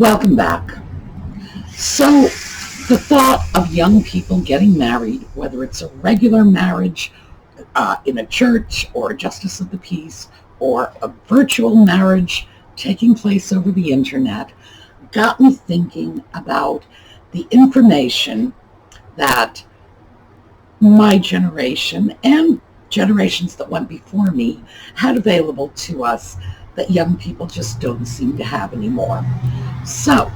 Welcome back. So, the thought of young people getting married, whether it's a regular marriage in a church or a justice of the peace or a virtual marriage taking place over the internet, got me thinking about the information that my generation and generations that went before me had available to us that young people just don't seem to have anymore. So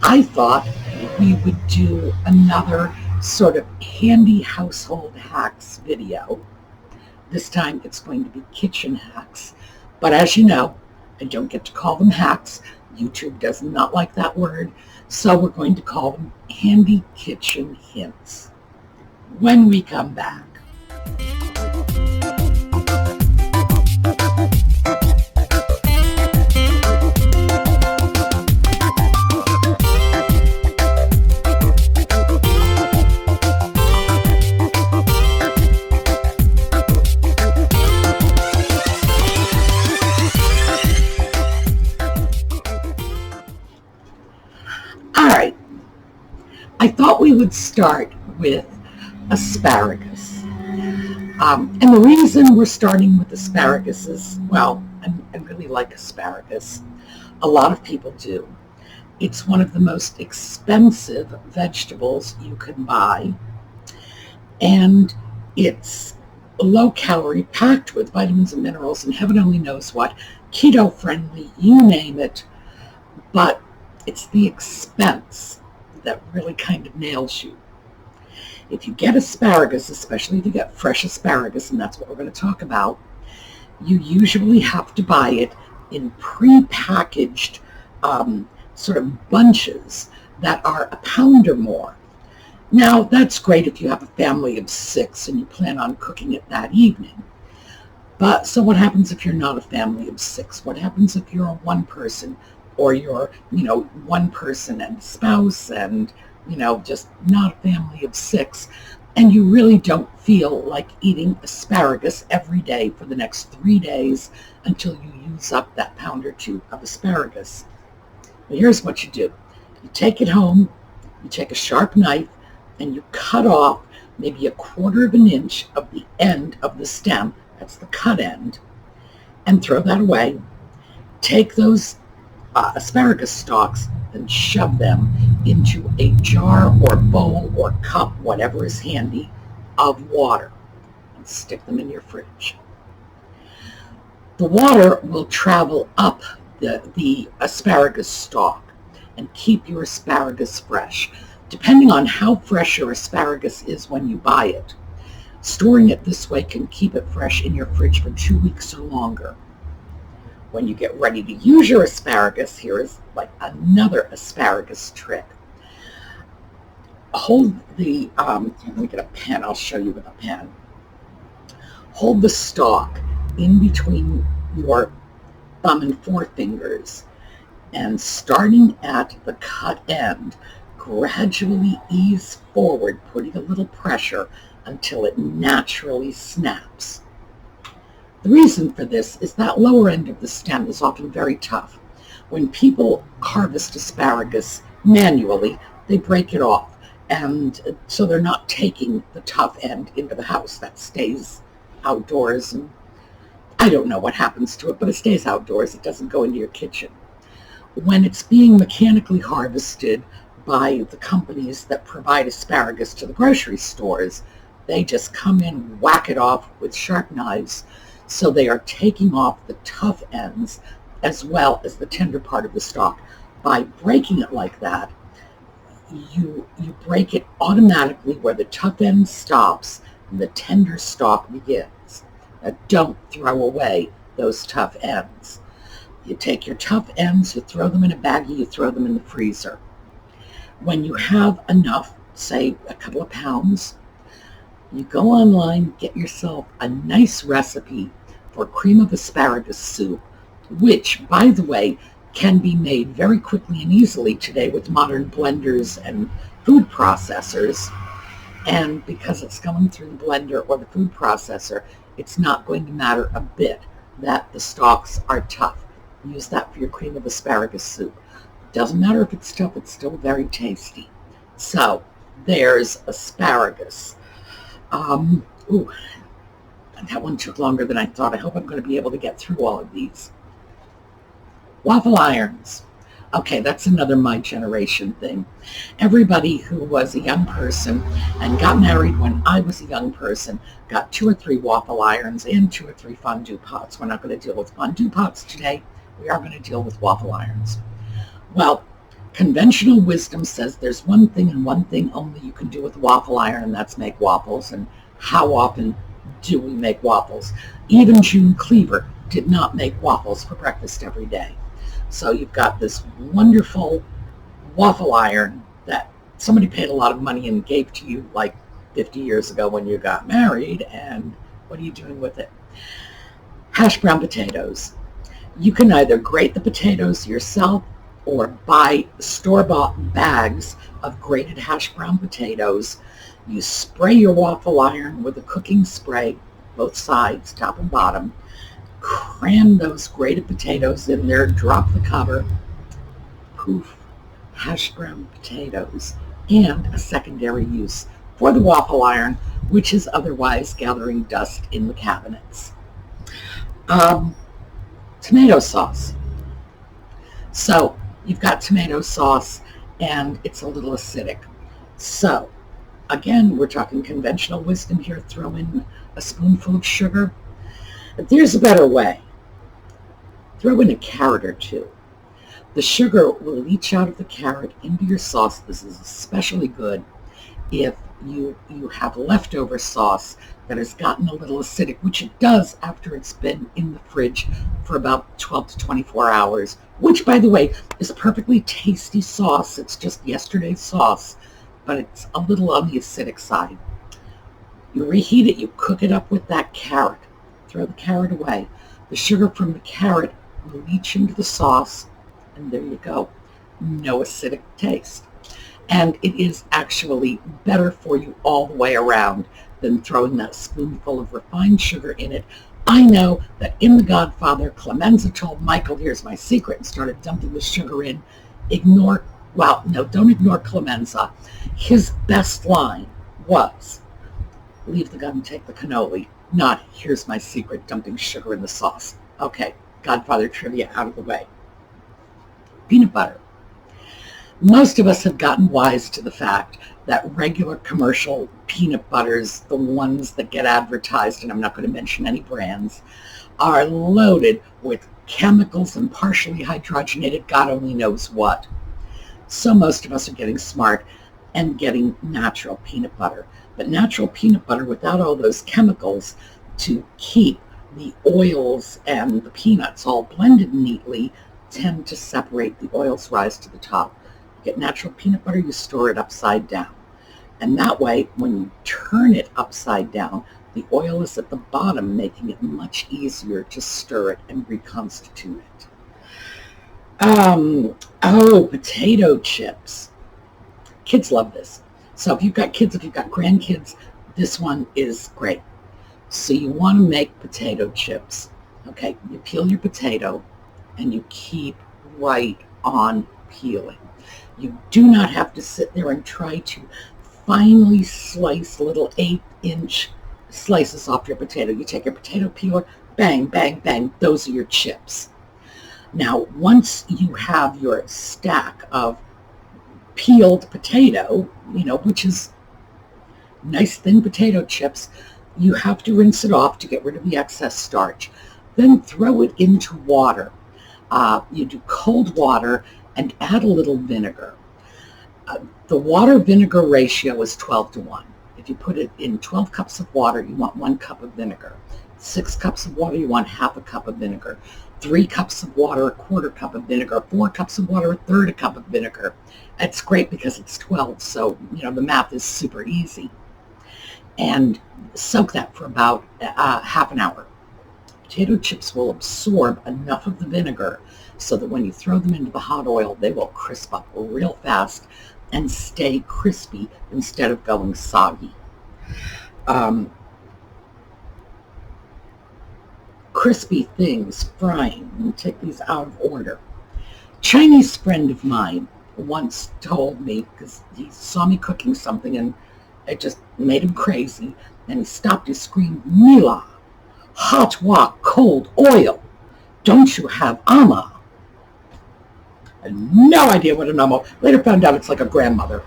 I thought we would do another sort of handy household hacks video. This time it's going to be kitchen hacks. But as you know, I don't get to call them hacks. YouTube does not like that word. So we're going to call them handy kitchen hints when we come back. All right, I thought we would start with asparagus. And the reason we're starting with asparagus is, well, I really like asparagus. A lot of people do. It's one of the most expensive vegetables you can buy. And it's low calorie, packed with vitamins and minerals, and heaven only knows what, keto friendly, you name it. But it's the expense that really kind of nails you. If you get asparagus, especially if you get fresh asparagus, and that's what we're going to talk about, you usually have to buy it in pre-packaged sort of bunches that are a pound or more. Now, that's great if you have a family of 6 and you plan on cooking it that evening. But so what happens if you're not a family of 6? What happens if you're a one person, or you're, one person and spouse and, just not a family of 6, and you really don't feel like eating asparagus every day for the next 3 days until you use up that pound or 2 of asparagus? Well, here's what you do. You take it home, you take a sharp knife, and you cut off maybe 1/4 of an inch of the end of the stem, that's the cut end, and throw that away. Take those asparagus stalks and shove them into a jar or bowl or cup, whatever is handy, of water, and stick them in your fridge. The water will travel up the asparagus stalk and keep your asparagus fresh, depending on how fresh your asparagus is when you buy it. Storing it this way can keep it fresh in your fridge for 2 weeks or longer. When you get ready to use your asparagus, here is like another asparagus trick. Hold the, let me get a pen, I'll show you with a pen. Hold the stalk in between your thumb and forefingers, and starting at the cut end, gradually ease forward, putting a little pressure until it naturally snaps. The reason for this is that lower end of the stem is often very tough. When people harvest asparagus manually, they break it off, and so they're not taking the tough end into the house. That stays outdoors, and I don't know what happens to it, but it stays outdoors. It doesn't go into your kitchen. When it's being mechanically harvested by the companies that provide asparagus to the grocery stores, they just come in, whack it off with sharp knives. So they are taking off the tough ends as well as the tender part of the stalk. By breaking it like that, you break it automatically where the tough end stops and the tender stalk begins. Now, don't throw away those tough ends. You take your tough ends, you throw them in a baggie, you throw them in the freezer. When you have enough, say a couple of pounds, you go online, get yourself a nice recipe for cream of asparagus soup, which, by the way, can be made very quickly and easily today with modern blenders and food processors. And because it's going through the blender or the food processor, it's not going to matter a bit that the stalks are tough. Use that for your cream of asparagus soup. Doesn't matter if it's tough, it's still very tasty. So there's asparagus. Ooh, that one took longer than I thought. I hope I'm going to be able to get through all of these. Waffle irons. Okay, that's another my generation thing. Everybody who was a young person and got married when I was a young person got 2 or 3 waffle irons and 2 or 3 fondue pots. We're not going to deal with fondue pots today. We are going to deal with waffle irons. Well, conventional wisdom says there's one thing and one thing only you can do with a waffle iron, and that's make waffles. And how often do we make waffles? Even June Cleaver did not make waffles for breakfast every day. So you've got this wonderful waffle iron that somebody paid a lot of money and gave to you like 50 years ago when you got married, and what are you doing with it? Hash brown potatoes. You can either grate the potatoes yourself or buy store-bought bags of grated hash brown potatoes. You spray your waffle iron with a cooking spray, both sides, top and bottom. Cram those grated potatoes in there, drop the cover, poof, hash brown potatoes, and a secondary use for the waffle iron, which is otherwise gathering dust in the cabinets. Tomato sauce. So you've got tomato sauce and it's a little acidic. So again, we're talking conventional wisdom here. Throw in a spoonful of sugar. But there's a better way. Throw in a carrot or 2. The sugar will leach out of the carrot into your sauce. This is especially good if you have leftover sauce that has gotten a little acidic, which it does after it's been in the fridge for about 12 to 24 hours, which, by the way, is perfectly tasty sauce. It's just yesterday's sauce, but it's a little on the acidic side. You reheat it, you cook it up with that carrot. Throw the carrot away. The sugar from the carrot will leach into the sauce, and there you go. No acidic taste. And it is actually better for you all the way around than throwing that spoonful of refined sugar in it. I know that in The Godfather, Clemenza told Michael, here's my secret, and started dumping the sugar in. Don't ignore Clemenza. His best line was, leave the gun and take the cannoli. Not, here's my secret, dumping sugar in the sauce. Okay, Godfather trivia out of the way. Peanut butter. Most of us have gotten wise to the fact that regular commercial peanut butters, the ones that get advertised, and I'm not going to mention any brands, are loaded with chemicals and partially hydrogenated God only knows what. So most of us are getting smart and getting natural peanut butter. But natural peanut butter without all those chemicals to keep the oils and the peanuts all blended neatly tend to separate. The oils rise to the top. You get natural peanut butter, you store it upside down. And that way, when you turn it upside down, the oil is at the bottom, making it much easier to stir it and reconstitute it. Potato chips. Kids love this. So if you've got kids, if you've got grandkids, this one is great. So you want to make potato chips. Okay, you peel your potato and you keep right on peeling. You do not have to sit there and try to finely slice little 8-inch slices off your potato. You take your potato peeler, bang, bang, bang, those are your chips. Now, once you have your stack of peeled potato, which is nice thin potato chips, you have to rinse it off to get rid of the excess starch. Then throw it into water. You do cold water and add a little vinegar. The water-vinegar ratio is 12-1. If you put it in 12 cups of water, you want 1 cup of vinegar. 6 cups of water, you want half a cup of vinegar. 3 cups of water, a quarter cup of vinegar. 4 cups of water, a third a cup of vinegar. It's great because it's 12, so the math is super easy. And soak that for about half an hour. Potato chips will absorb enough of the vinegar so that when you throw them into the hot oil, they will crisp up real fast and stay crispy instead of going soggy. Crispy things, frying. Let me take these out of order. Chinese friend of mine once told me, because he saw me cooking something and it just made him crazy, and he stopped and screamed, "Mila, hot wok, cold oil. Don't you have ama?" I had no idea what an ama. Later found out it's like a grandmother.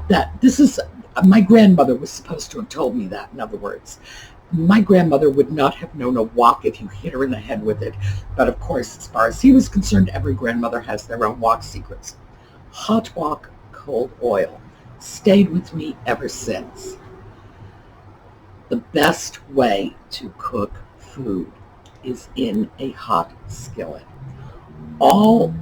That this is, my grandmother was supposed to have told me that, in other words. My grandmother would not have known a wok if you hit her in the head with it. But of course, as far as he was concerned, every grandmother has their own wok secrets. Hot wok, cold oil. Stayed with me ever since. The best way to cook food is in a hot skillet. All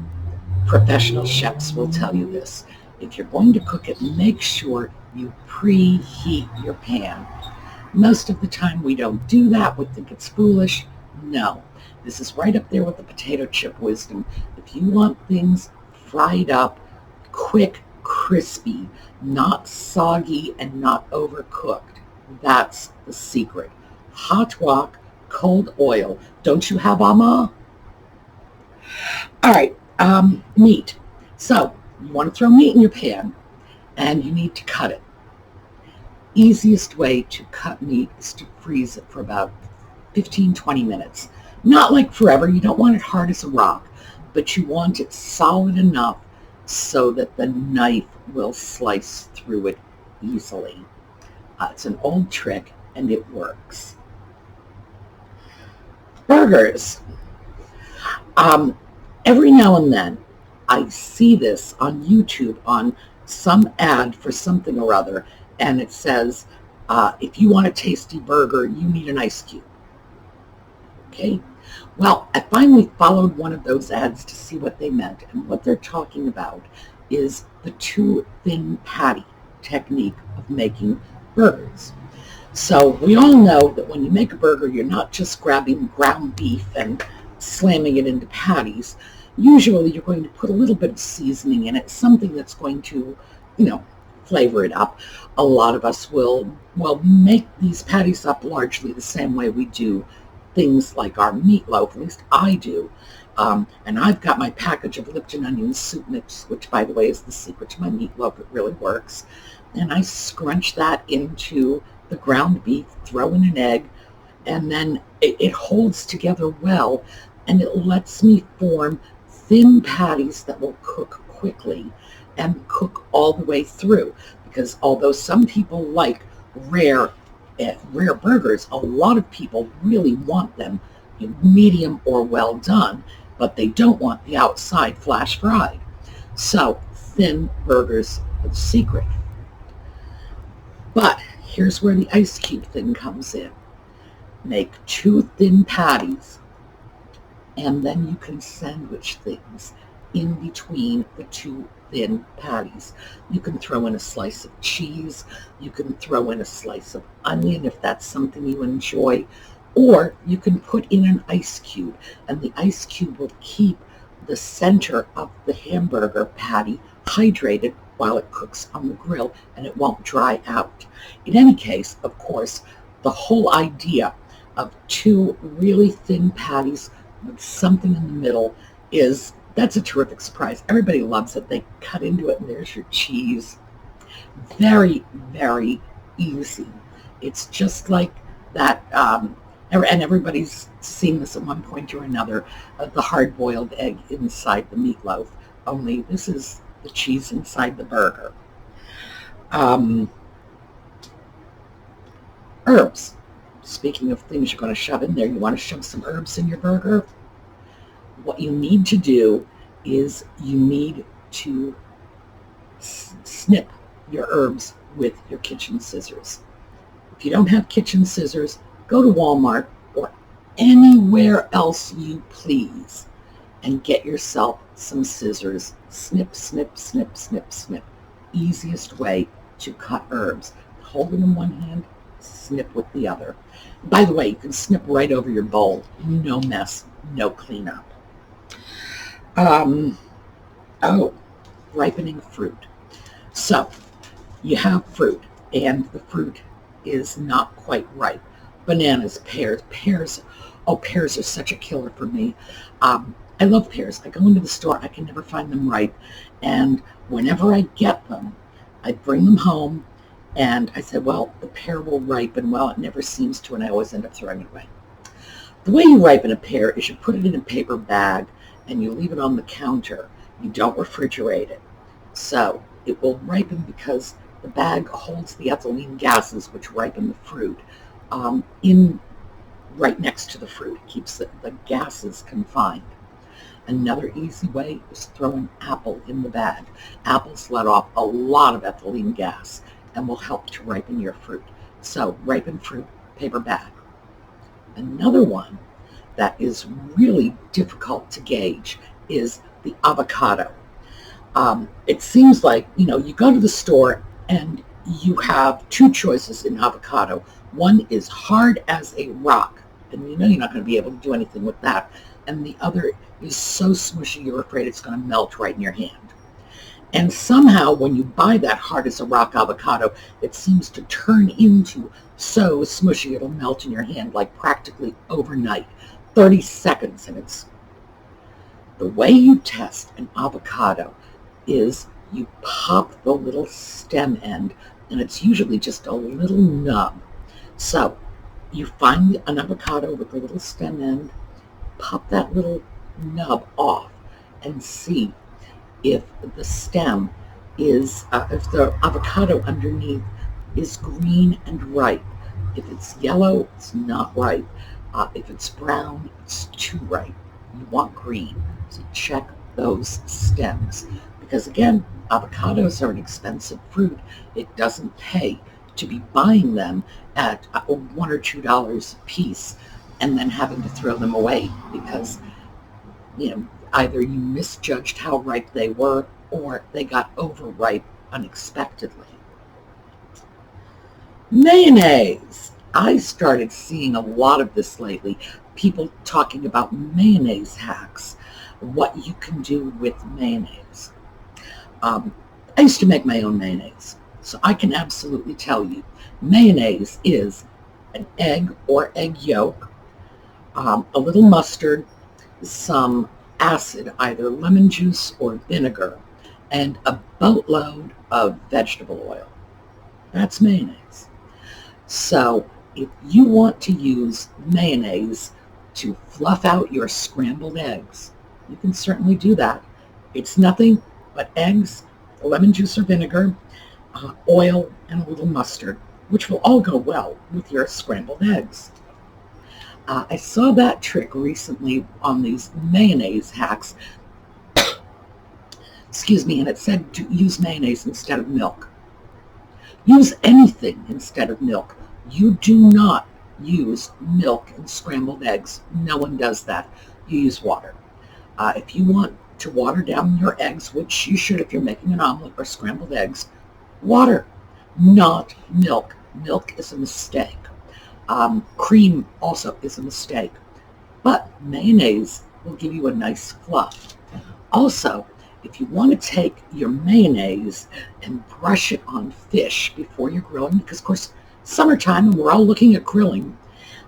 professional chefs will tell you this. If you're going to cook it, make sure you preheat your pan. Most of the time we don't do that. We think it's foolish. No. This is right up there with the potato chip wisdom. If you want things fried up, quick, crispy, not soggy and not overcooked, that's the secret. Hot wok, cold oil. Don't you have ama? All right, meat. So you want to throw meat in your pan, and you need to cut it. Easiest way to cut meat is to freeze it for about 15-20 minutes. Not like forever. You don't want it hard as a rock, but you want it solid enough so that the knife will slice through it easily. It's an old trick, and it works. Burgers. Every now and then, I see this on YouTube on some ad for something or other, and it says, if you want a tasty burger, you need an ice cube. Okay? Well, I finally followed one of those ads to see what they meant, and what they're talking about is the too thin patty technique of making burgers. So we all know that when you make a burger, you're not just grabbing ground beef and slamming it into patties. Usually you're going to put a little bit of seasoning in it, something that's going to, flavor it up. A lot of us will make these patties up largely the same way we do things like our meatloaf. At least I do. And I've got my package of Lipton onion soup mix, which, by the way, is the secret to my meatloaf. It really works. And I scrunch that into the ground beef, throw in an egg, and then it holds together well, and it lets me form thin patties that will cook quickly and cook all the way through. Because although some people like rare burgers, a lot of people really want them medium or well done, but they don't want the outside flash fried. So thin burgers are the secret. But here's where the ice cube thing comes in. Make 2 thin patties, and then you can sandwich things in between the 2 thin patties. You can throw in a slice of cheese. You can throw in a slice of onion if that's something you enjoy. Or you can put in an ice cube, and the ice cube will keep the center of the hamburger patty hydrated while it cooks on the grill, and it won't dry out. In any case, of course, the whole idea of 2 really thin patties with something in the middle that's a terrific surprise. Everybody loves it. They cut into it, and there's your cheese. Very, very easy. It's just like that, and everybody's seen this at one point or another, the hard-boiled egg inside the meatloaf, only this is the cheese inside the burger. Herbs. Speaking of things you're going to shove in there, you want to shove some herbs in your burger? What you need to do is you need to snip your herbs with your kitchen scissors. If you don't have kitchen scissors, go to Walmart or anywhere else you please and get yourself some scissors. Snip, snip, snip, snip, snip. Easiest way to cut herbs. Hold them in one hand, snip with the other. By the way, you can snip right over your bowl. No mess, no cleanup. Ripening fruit. So you have fruit, and the fruit is not quite ripe. Bananas, pears. Oh, pears are such a killer for me. I love pears. I go into the store, I can never find them ripe, and whenever I get them, I bring them home, and I say, well, the pear will ripen. Well, it never seems to, and I always end up throwing it away. The way you ripen a pear is you put it in a paper bag, and you leave it on the counter. You don't refrigerate it. So it will ripen because the bag holds the ethylene gases which ripen the fruit in right next to the fruit. It keeps the gases confined. Another easy way is throw an apple in the bag. Apples let off a lot of ethylene gas and will help to ripen your fruit. So ripen fruit, paper bag. Another one that is really difficult to gauge is the avocado. It seems like, you go to the store and you have two choices in avocado. One is hard as a rock, and you're not going to be able to do anything with that. And the other is so smushy you're afraid it's going to melt right in your hand. And somehow when you buy that hard as a rock avocado, it seems to turn into so smushy it'll melt in your hand like practically overnight. 30 seconds, and it's... The way you test an avocado is you pop the little stem end, and it's usually just a little nub. So you find an avocado with a little stem end, pop that little nub off, and see if the stem is, if the avocado underneath is green and ripe. If it's yellow, it's not ripe. If it's brown, it's too ripe. You want green. So check those stems. Because again, avocados are an expensive fruit. It doesn't pay to be buying them at $1 or $2 a piece and then having to throw them away because, either you misjudged how ripe they were or they got overripe unexpectedly. Mayonnaise. I started seeing a lot of this lately. People talking about mayonnaise hacks, what you can do with mayonnaise. I used to make my own mayonnaise, so I can absolutely tell you mayonnaise is an egg or egg yolk, a little mustard, some acid, either lemon juice or vinegar, and a boatload of vegetable oil. That's mayonnaise. So if you want to use mayonnaise to fluff out your scrambled eggs, you can certainly do that. It's nothing but eggs, lemon juice or vinegar, oil, and a little mustard, which will all go well with your scrambled eggs. I saw that trick recently on these mayonnaise hacks. Excuse me, and it said to use mayonnaise instead of milk. Use anything instead of milk. You do not use milk in scrambled eggs. No one does that. You use water. If you want to water down your eggs, which you should if you're making an omelet or scrambled eggs, water, not milk. Milk is a mistake. Cream also is a mistake. But mayonnaise will give you a nice fluff. Also, if you want to take your mayonnaise and brush it on fish before you're grilling, because of course, summertime and we're all looking at grilling,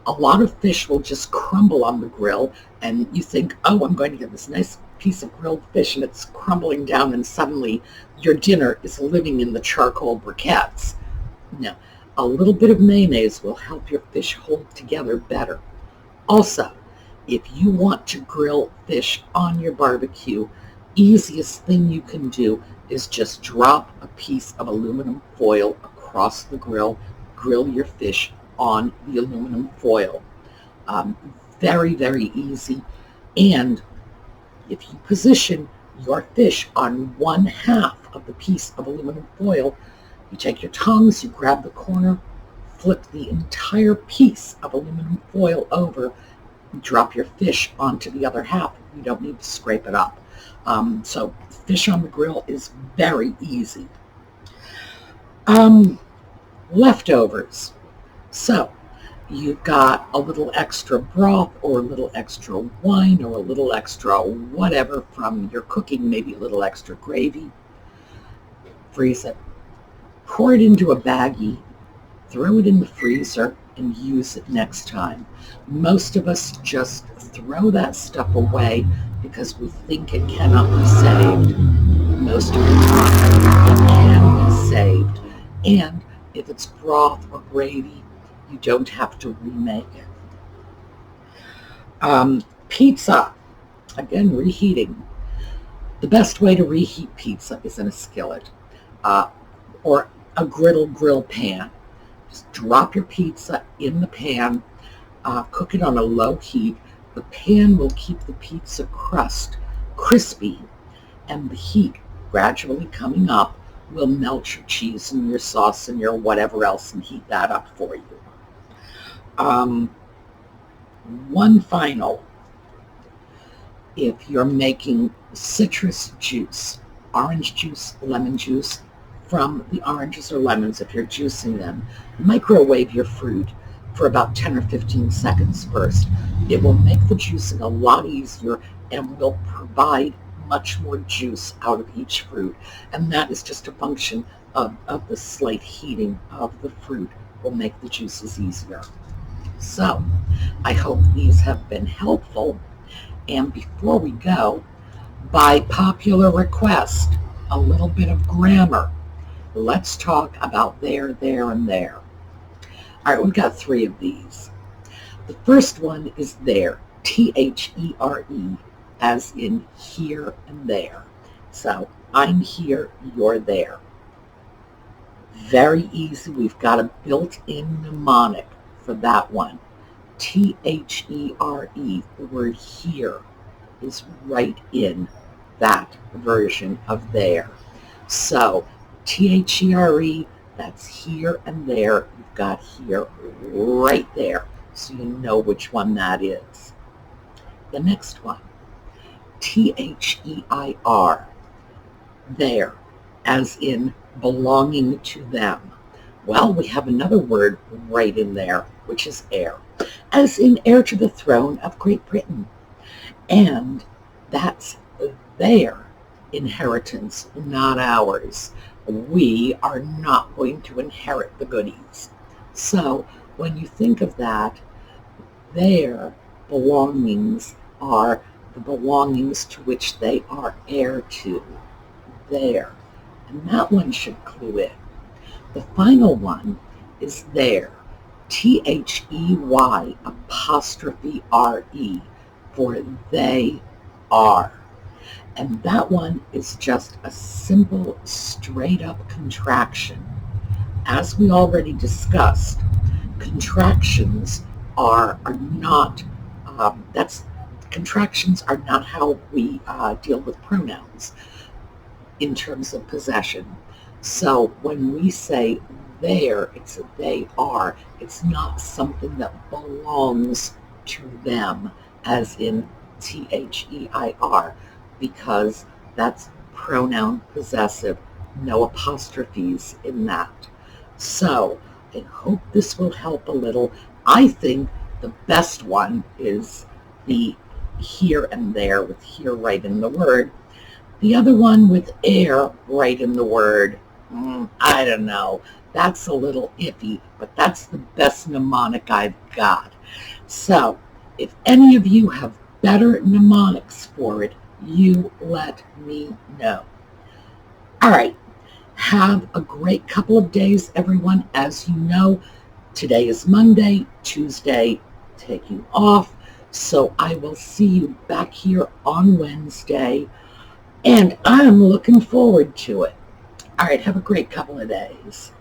a lot of fish will just crumble on the grill and you think, oh, I'm going to get this nice piece of grilled fish, and it's crumbling down and suddenly your dinner is living in the charcoal briquettes. No, a little bit of mayonnaise will help your fish hold together better. Also, if you want to grill fish on your barbecue, easiest thing you can do is just drop a piece of aluminum foil across the grill. Grill your fish on the aluminum foil. Very, very easy. And if you position your fish on one half of the piece of aluminum foil, you take your tongs, you grab the corner, flip the entire piece of aluminum foil over, and drop your fish onto the other half. You don't need to scrape it up. So fish on the grill is very easy. Leftovers. So you've got a little extra broth or a little extra wine or a little extra whatever from your cooking, maybe a little extra gravy. Freeze it. Pour it into a baggie, throw it in the freezer, and use it next time. Most of us just throw that stuff away because we think it cannot be saved. Most of the time, it can be saved. And if it's broth or gravy, you don't have to remake it. Pizza, again, reheating. The best way to reheat pizza is in a skillet or a grill pan. Just drop your pizza in the pan, cook it on a low heat. The pan will keep the pizza crust crispy, and the heat gradually coming up will melt your cheese and your sauce and your whatever else and heat that up for you. One final, if you're making citrus juice, orange juice, lemon juice, from the oranges or lemons, if you're juicing them, microwave your fruit for about 10 or 15 seconds first. It will make the juicing a lot easier and will provide much more juice out of each fruit. And that is just a function of the slight heating of the fruit will make the juices easier. So I hope these have been helpful. And before we go, by popular request, a little bit of grammar. Let's talk about there, and there. All right, we've got 3 of these. The first one is there, T-H-E-R-E, as in here and there. So I'm here, you're there. Very easy. We've got a built-in mnemonic for that one. T-H-E-R-E, the word here, is right in that version of there. So T-H-E-R-E, that's here and there. You've got here right there, so you know which one that is. The next one, T-H-E-I-R, there, as in belonging to them. Well, we have another word right in there, which is heir, as in heir to the throne of Great Britain. And that's their inheritance, not ours. We are not going to inherit the goodies. So when you think of that, their belongings are the belongings to which they are heir to. There. And that one should clue in. The final one is there. T-H-E-Y apostrophe R-E, for they are. And that one is just a simple, straight-up contraction. As we already discussed, contractions are not contractions are not how we deal with pronouns in terms of possession. So when we say there, it's a they are. It's not something that belongs to them, as in T-H-E-I-R, because that's pronoun possessive, no apostrophes in that. So I hope this will help a little. I think the best one is the here and there, with here right in the word. The other one with air right in the word, I don't know. That's a little iffy, but that's the best mnemonic I've got. So if any of you have better mnemonics for it, you let me know. All right. Have a great couple of days, everyone. As you know, today is Monday, Tuesday, taking off. So I will see you back here on Wednesday, and I'm looking forward to it. All right, have a great couple of days.